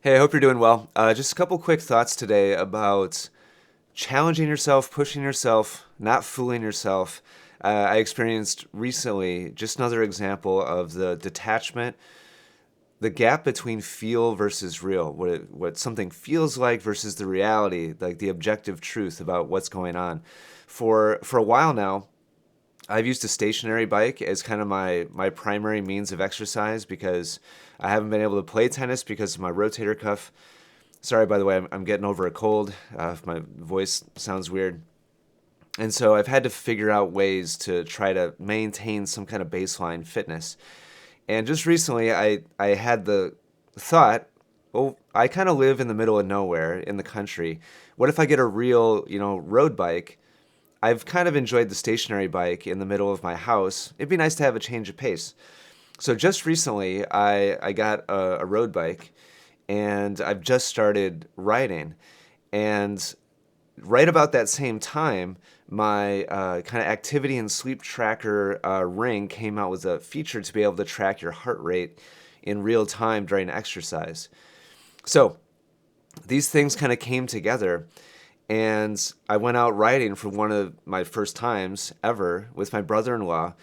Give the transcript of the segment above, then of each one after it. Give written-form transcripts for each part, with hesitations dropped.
Hey, I hope you're doing well. Just a couple quick thoughts today about challenging yourself, pushing yourself, not fooling yourself. I experienced recently just another example of the detachment, the gap between feel versus real, what something feels like versus the reality, like the objective truth about what's going on. For a while now, I've used a stationary bike as kind of my primary means of exercise because I haven't been able to play tennis because of my rotator cuff. Sorry, by the way, I'm getting over a cold. If my voice sounds weird. And so I've had to figure out ways to try to maintain some kind of baseline fitness. And just recently, I had the thought, well, I kind of live in the middle of nowhere in the country. What if I get a real, road bike? I've kind of enjoyed the stationary bike in the middle of my house. It'd be nice to have a change of pace. So just recently, I got a road bike, and I've just started riding. And right about that same time, my kind of activity and sleep tracker ring came out with a feature to be able to track your heart rate in real time during exercise. So these things kind of came together, and I went out riding for one of my first times ever with my brother-in-law,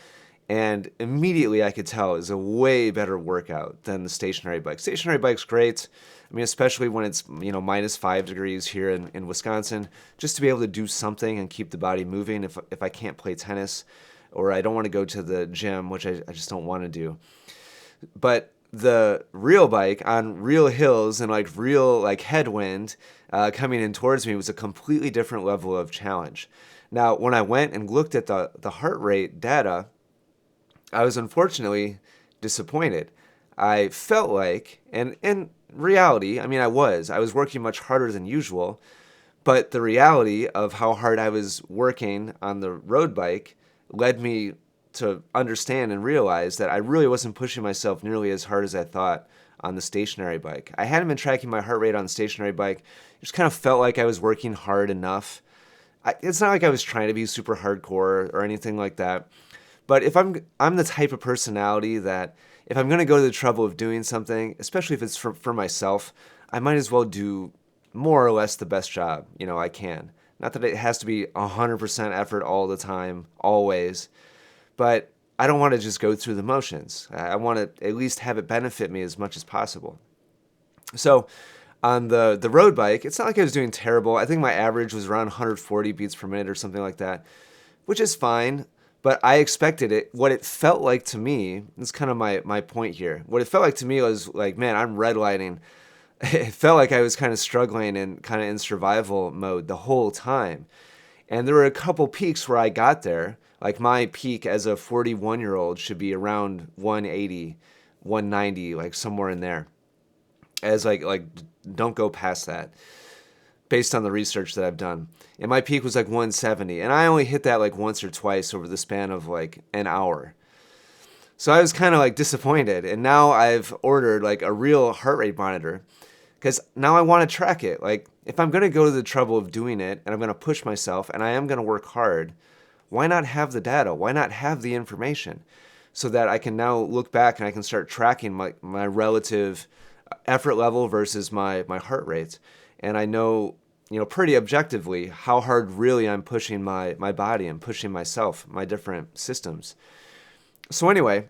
and immediately I could tell it was a way better workout than the stationary bike. Stationary bike's great. I mean, especially when it's -5 degrees here in Wisconsin, just to be able to do something and keep the body moving. If I can't play tennis, or I don't want to go to the gym, which I just don't want to do. But the real bike on real hills and like real like headwind coming in towards me was a completely different level of challenge. Now, when I went and looked at the heart rate data, I was unfortunately disappointed. I felt like, and in reality, I mean, I was working much harder than usual, but the reality of how hard I was working on the road bike led me to understand and realize that I really wasn't pushing myself nearly as hard as I thought on the stationary bike. I hadn't been tracking my heart rate on the stationary bike. It just kind of felt like I was working hard enough. It's not like I was trying to be super hardcore or anything like that. But if I'm the type of personality that if I'm going to go to the trouble of doing something, especially if it's for myself, I might as well do more or less the best job, I can. Not that it has to be 100% effort all the time, always, but I don't want to just go through the motions. I want to at least have it benefit me as much as possible. So on the road bike, it's not like I was doing terrible. I think my average was around 140 beats per minute or something like that, which is fine. But I expected it. What it felt like to me, this is kind of my point here. What it felt like to me was like, man, I'm redlining. It felt like I was kind of struggling and kind of in survival mode the whole time. And there were a couple peaks where I got there. Like my peak as a 41-year-old should be around 180, 190, like somewhere in there. As like don't go past that based on the research that I've done. And my peak was like 170, and I only hit that like once or twice over the span of like an hour. So I was kind of like disappointed, and now I've ordered like a real heart rate monitor because now I want to track it. Like if I'm going to go to the trouble of doing it and I'm going to push myself and I am going to work hard, why not have the data? Why not have the information so that I can now look back and I can start tracking my relative effort level versus my heart rate. And I know, pretty objectively how hard really I'm pushing my body and pushing myself, my different systems. So anyway,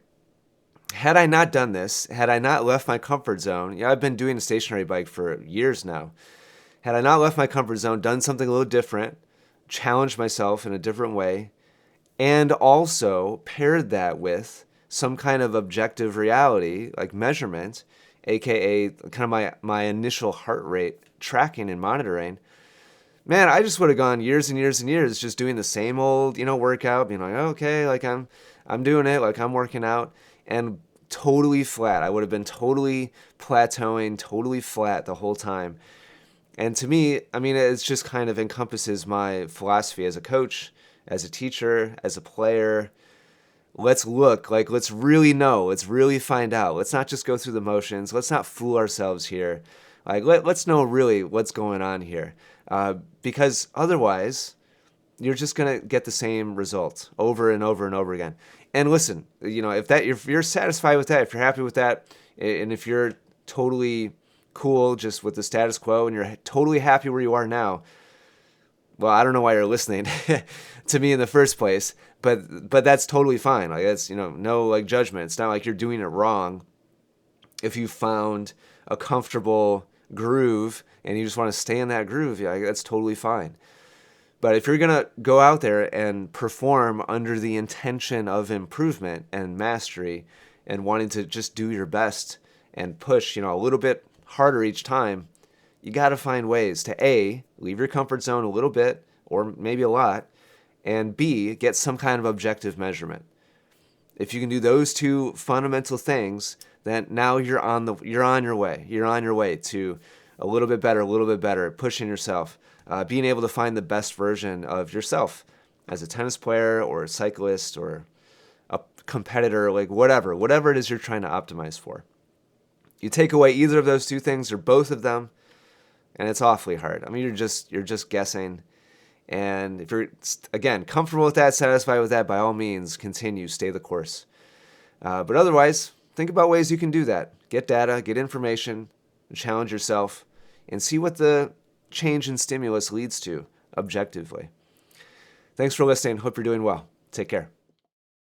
had I not done this, had I not left my comfort zone, I've been doing a stationary bike for years now. Had I not left my comfort zone, done something a little different, challenged myself in a different way, and also paired that with some kind of objective reality, like measurement, aka kind of my initial heart rate tracking and monitoring, man, I just would have gone years and years and years just doing the same old, workout, being like, okay, like I'm doing it, like I'm working out, and totally flat. I would have been totally plateauing, totally flat the whole time. And to me, I mean, it's just kind of encompasses my philosophy as a coach, as a teacher, as a player. Let's look, like, let's really know, let's really find out. Let's not just go through the motions. Let's not fool ourselves here. Like, let's know really what's going on here. Because otherwise, you're just going to get the same result over and over and over again. And listen, if you're satisfied with that, if you're happy with that, and if you're totally cool just with the status quo and you're totally happy where you are now, well, I don't know why you're listening to me in the first place, but that's totally fine. Like that's, no like judgment. It's not like you're doing it wrong. If you found a comfortable groove and you just want to stay in that groove, yeah, that's totally fine. But if you're going to go out there and perform under the intention of improvement and mastery and wanting to just do your best and push, a little bit harder each time, you got to find ways to A, leave your comfort zone a little bit or maybe a lot, and B, get some kind of objective measurement. If you can do those two fundamental things, then now you're on your way. You're on your way to a little bit better, pushing yourself, being able to find the best version of yourself as a tennis player or a cyclist or a competitor, like whatever it is you're trying to optimize for. You take away either of those two things or both of them, and it's awfully hard. I mean, you're just guessing. And if you're, again, comfortable with that, satisfied with that, by all means, continue, stay the course. But otherwise, think about ways you can do that. Get data, get information, challenge yourself, and see what the change in stimulus leads to objectively. Thanks for listening. Hope you're doing well. Take care.